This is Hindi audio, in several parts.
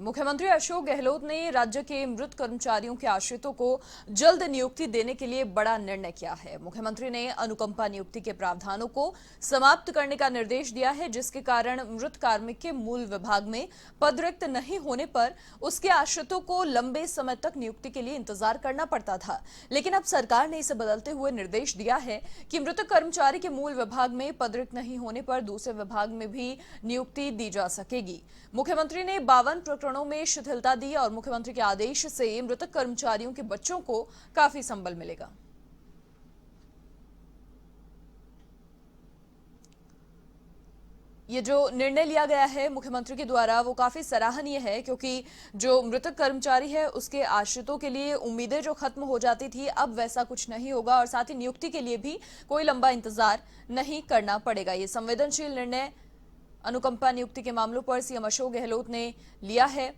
मुख्यमंत्री अशोक गहलोत ने राज्य के मृत कर्मचारियों के आश्रितों को जल्द नियुक्ति देने के लिए बड़ा निर्णय किया है। मुख्यमंत्री ने अनुकंपा नियुक्ति के प्रावधानों को समाप्त करने का निर्देश दिया है, जिसके कारण मृत कार्मिक के मूल विभाग में पद रिक्त नहीं होने पर उसके आश्रितों को लंबे समय तक नियुक्ति के लिए इंतजार करना पड़ता था। लेकिन अब सरकार ने इसे बदलते हुए निर्देश दिया है कि मृतक कर्मचारी के मूल विभाग में पद रिक्त नहीं होने पर दूसरे विभाग में भी नियुक्ति दी जा सकेगी। मुख्यमंत्री ने 52 प्रकरणों में शिथिलता दी और मुख्यमंत्री के आदेश से मृतक कर्मचारियों के बच्चों को काफी संबल मिलेगा। ये जो निर्णय लिया गया है मुख्यमंत्री के द्वारा वो काफी सराहनीय है, क्योंकि जो मृतक कर्मचारी है उसके आश्रितों के लिए उम्मीदें जो खत्म हो जाती थी अब वैसा कुछ नहीं होगा और साथ ही नियुक्ति के लिए भी कोई लंबा इंतजार नहीं करना पड़ेगा। ये संवेदनशील निर्णय अनुकंपा नियुक्ति के मामलों पर सीएम अशोक गहलोत ने लिया है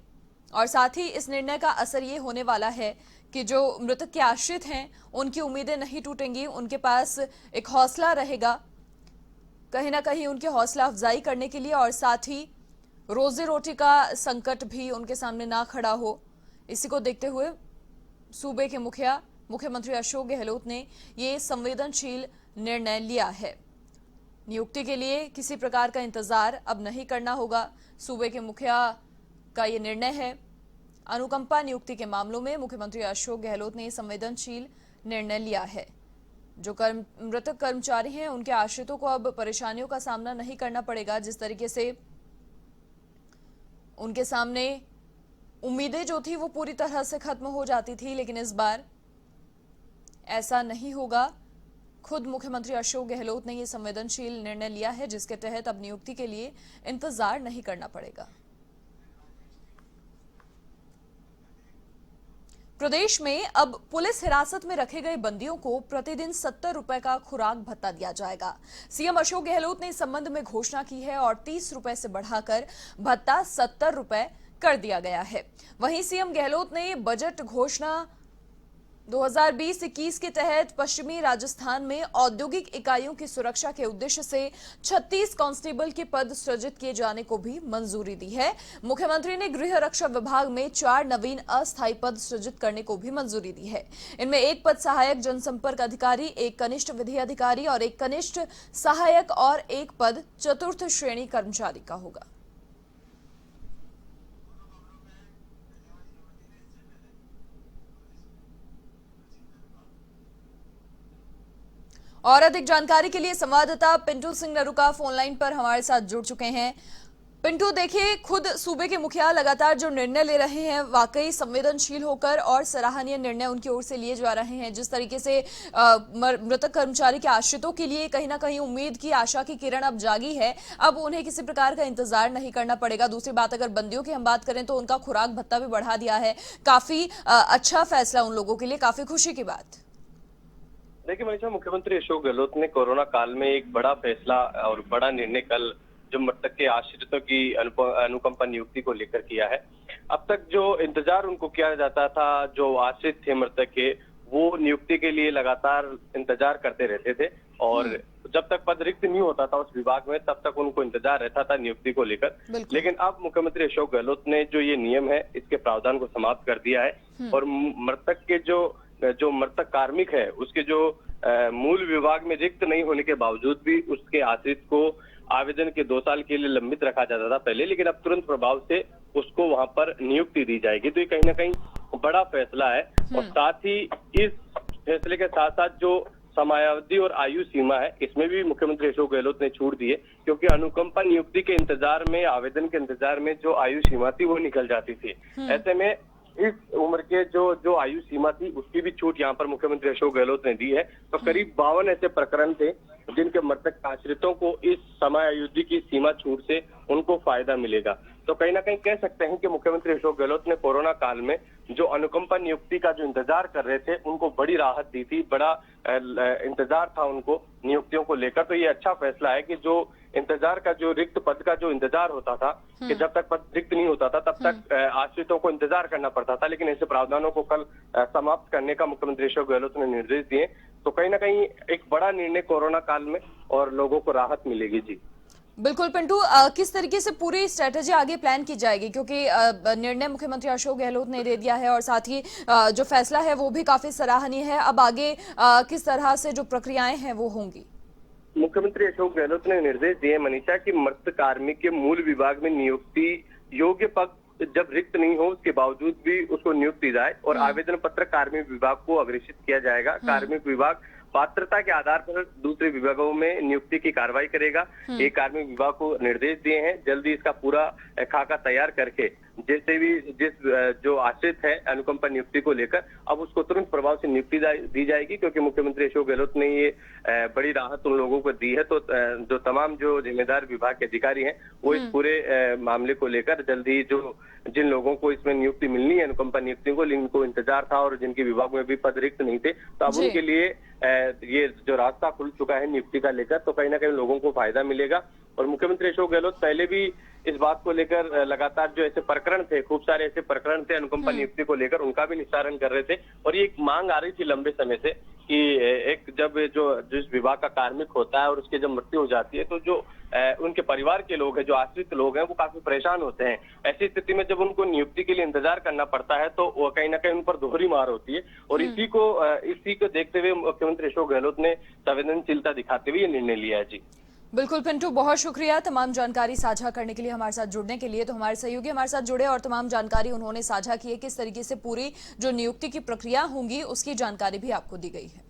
और साथ ही इस निर्णय का असर ये होने वाला है कि जो मृतक के आश्रित हैं उनकी उम्मीदें नहीं टूटेंगी, उनके पास एक हौसला रहेगा कहीं ना कहीं उनकी हौसला अफजाई करने के लिए, और साथ ही रोजी रोटी का संकट भी उनके सामने ना खड़ा हो। इसी को देखते हुए सूबे के मुख्यमंत्री अशोक गहलोत ने ये संवेदनशील निर्णय लिया है। नियुक्ति के लिए किसी प्रकार का इंतजार अब नहीं करना होगा। सूबे के मुखिया का ये निर्णय है। अनुकंपा नियुक्ति के मामलों में मुख्यमंत्री अशोक गहलोत ने संवेदनशील निर्णय लिया है। जो मृतक कर्मचारी हैं उनके आश्रितों को अब परेशानियों का सामना नहीं करना पड़ेगा। जिस तरीके से उनके सामने उम्मीदें जो थी वो पूरी तरह से खत्म हो जाती थी, लेकिन इस बार ऐसा नहीं होगा। खुद मुख्यमंत्री अशोक गहलोत ने यह संवेदनशील निर्णय लिया है, जिसके तहत अब नियुक्ति के लिए इंतजार नहीं करना पड़ेगा। प्रदेश में अब पुलिस हिरासत में रखे गए बंदियों को प्रतिदिन 70 रुपए का खुराक भत्ता दिया जाएगा। सीएम अशोक गहलोत ने इस संबंध में घोषणा की है और 30 रुपए से बढ़ाकर भत्ता 70 रुपए कर दिया गया है। वहीं सीएम गहलोत ने बजट घोषणा 2020-21 के तहत पश्चिमी राजस्थान में औद्योगिक इकाइयों की सुरक्षा के उद्देश्य से 36 कांस्टेबल के पद सृजित किए जाने को भी मंजूरी दी है। मुख्यमंत्री ने गृह रक्षा विभाग में 4 नवीन अस्थायी पद सृजित करने को भी मंजूरी दी है। इनमें एक पद सहायक जनसंपर्क अधिकारी, एक कनिष्ठ विधि अधिकारी और एक कनिष्ठ सहायक और एक पद चतुर्थ श्रेणी कर्मचारी का होगा। और अधिक जानकारी के लिए संवाददाता पिंटू सिंह नरूका फोनलाइन पर हमारे साथ जुड़ चुके हैं। पिंटू, देखिए, खुद सूबे के मुखिया लगातार जो निर्णय ले रहे हैं वाकई संवेदनशील होकर और सराहनीय निर्णय उनकी ओर से लिए जा रहे हैं। जिस तरीके से मृतक कर्मचारी के आश्रितों के लिए कहीं ना कहीं उम्मीद की, आशा की किरण अब जागी है। अब उन्हें किसी प्रकार का इंतजार नहीं करना पड़ेगा। दूसरी बात, अगर बंदियों की हम बात करें तो उनका खुराक भत्ता भी बढ़ा दिया है। काफी अच्छा फैसला उन लोगों के लिए, काफी खुशी की बात। देखिए मनीषा, मुख्यमंत्री अशोक गहलोत ने कोरोना काल में एक बड़ा फैसला और बड़ा निर्णय कल जो मृतक के आश्रितों की अनुकंपा नियुक्ति को लेकर किया है। अब तक जो इंतजार उनको किया जाता था, जो आश्रित थे मृतक के, वो नियुक्ति के लिए लगातार इंतजार करते रहते थे और जब तक पद रिक्त नहीं होता था उस विभाग में तब तक उनको इंतजार रहता था नियुक्ति को लेकर। लेकिन अब मुख्यमंत्री अशोक गहलोत ने जो ये नियम है इसके प्रावधान को समाप्त कर दिया है और मृतक के जो मृतक कार्मिक है उसके जो मूल विभाग में रिक्त नहीं होने के बावजूद भी उसके आश्रित को आवेदन के 2 साल के लिए लंबित रखा जाता था पहले, लेकिन अब तुरंत प्रभाव से उसको वहां पर नियुक्ति दी जाएगी। तो ये कहीं ना कहीं बड़ा फैसला है और साथ ही इस फैसले के साथ साथ जो समयावधि और आयु सीमा है इसमें भी मुख्यमंत्री अशोक गहलोत ने छूट दी है, क्योंकि अनुकंपा नियुक्ति के इंतजार में, आवेदन के इंतजार में जो आयु सीमा थी वो निकल जाती थी। ऐसे में इस उम्र के जो आयु सीमा थी उसकी भी छूट यहाँ पर मुख्यमंत्री अशोक गहलोत ने दी है। तो करीब 52 ऐसे प्रकरण थे जिनके मृतक आश्रितों को इस समय अवधि की सीमा छूट से उनको फायदा मिलेगा। तो कहीं ना कहीं कह सकते हैं कि मुख्यमंत्री अशोक गहलोत ने कोरोना काल में जो अनुकंपा नियुक्ति का जो इंतजार कर रहे थे उनको बड़ी राहत दी थी, बड़ा इंतजार था उनको नियुक्तियों को लेकर। तो ये अच्छा फैसला है कि जो इंतजार का, जो रिक्त पद का जो इंतजार होता था कि जब तक पद रिक्त नहीं होता था तब तक आश्रितों को इंतजार करना पड़ता था, लेकिन ऐसे प्रावधानों को कल समाप्त करने का मुख्यमंत्री अशोक गहलोत ने निर्देश दिए। तो कहीं ना कहीं एक बड़ा निर्णय कोरोना काल में और लोगों को राहत मिलेगी। जी बिल्कुल पिंटू, किस तरीके से पूरी स्ट्रेटेजी आगे प्लान की जाएगी, क्योंकि निर्णय मुख्यमंत्री अशोक गहलोत ने दे दिया है और साथ ही जो फैसला है वो भी काफी सराहनीय है। अब आगे किस तरह से जो प्रक्रियाएं हैं वो होंगी? मुख्यमंत्री अशोक गहलोत ने निर्देश दिए मनीषा कि मृत कार्मिक के मूल विभाग में नियुक्ति योग्य पद जब रिक्त नहीं हो उसके बावजूद भी उसको नियुक्त दी जाए और आवेदन पत्र कार्मिक विभाग को अग्रेषित किया जाएगा। कार्मिक विभाग पात्रता के आधार पर दूसरे विभागों में नियुक्ति की कार्रवाई करेगा। ये कार्मिक विभाग को निर्देश दिए हैं। जल्दी इसका पूरा खाका तैयार करके जैसे भी जो आश्रित है अनुकंपा नियुक्ति को लेकर अब उसको तुरंत प्रभाव से नियुक्ति दी जाएगी, क्योंकि मुख्यमंत्री अशोक गहलोत ने ये बड़ी राहत उन लोगों को दी है। तो जो तमाम जो जिम्मेदार विभाग के अधिकारी हैं वो इस पूरे मामले को लेकर जल्दी जो जिन लोगों को इसमें नियुक्ति मिलनी है अनुकंपा नियुक्ति को, जिनको इंतजार था और जिनके विभाग में भी पद रिक्त नहीं थे, तो अब उनके लिए ये जो रास्ता खुल चुका है नियुक्ति का लेकर, तो कहीं ना कहीं लोगों को फायदा मिलेगा। और मुख्यमंत्री अशोक गहलोत पहले भी इस बात को लेकर लगातार जो ऐसे प्रकरण थे, खूब सारे ऐसे प्रकरण थे अनुकंपा नियुक्ति को लेकर, उनका भी निस्तारण कर रहे थे। और ये एक मांग आ रही थी लंबे समय से कि एक जब जिस विभाग का कार्मिक होता है और उसकी जब मृत्यु हो जाती है तो जो उनके परिवार के लोग हैं, जो आश्रित लोग हैं, वो काफी परेशान होते हैं। ऐसी स्थिति में जब उनको नियुक्ति के लिए इंतजार करना पड़ता है तो वो कहीं ना कहीं उन पर दोहरी मार होती है। और इसी को देखते हुए मुख्यमंत्री अशोक गहलोत ने संवेदनशीलता दिखाते हुए ये निर्णय लिया है। जी बिल्कुल पिंटू, बहुत शुक्रिया तमाम जानकारी साझा करने के लिए, हमारे साथ जुड़ने के लिए। तो हमारे सहयोगी हमारे साथ जुड़े और तमाम जानकारी उन्होंने साझा की है। किस तरीके से पूरी जो नियुक्ति की प्रक्रिया होंगी उसकी जानकारी भी आपको दी गई है।